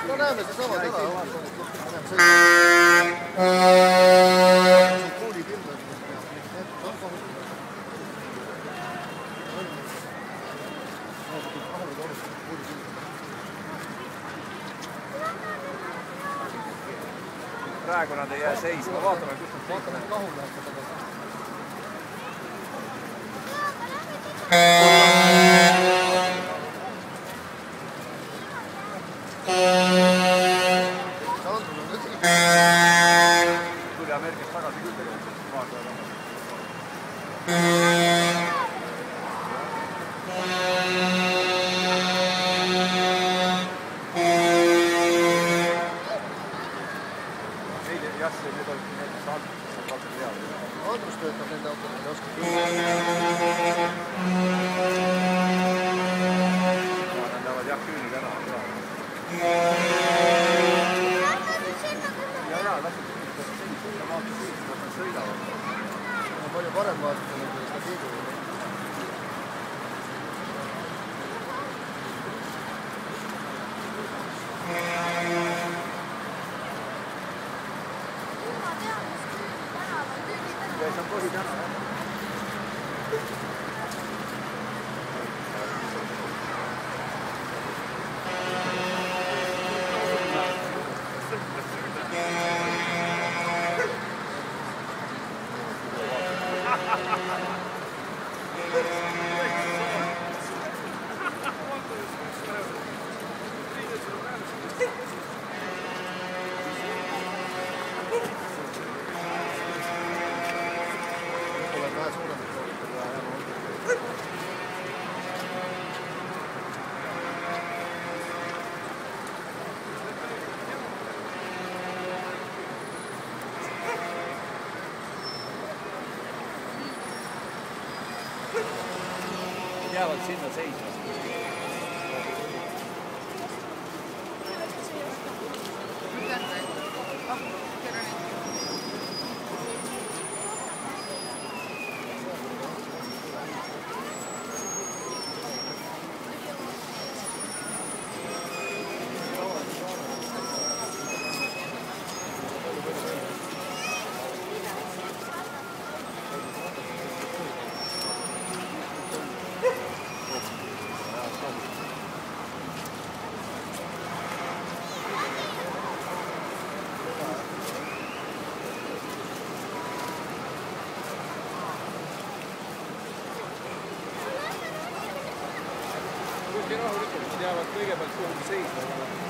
no näeme seesama täna. Praegu nad ei jää seisma, vaatame, kus nad vaatame, et kahul läheb seda. tuli Ameerikast tagasi küll tegelikult, paar päeva tagasi. Jah, see nüüd olid näiteks Andrus, kes on katsunud head. Andrus töötab nende autodega, ei oska küll. Nad lähevad jah küünid ära. Jaa, lased sinna vaata siis, nad sõidavad. On palju parem vaadata, kuidas nad liiguvad. Ja see on põhitänava. Jäävad sinna seisma. Rahulikult, nad jäävad kõigepealt kuhugi seisma.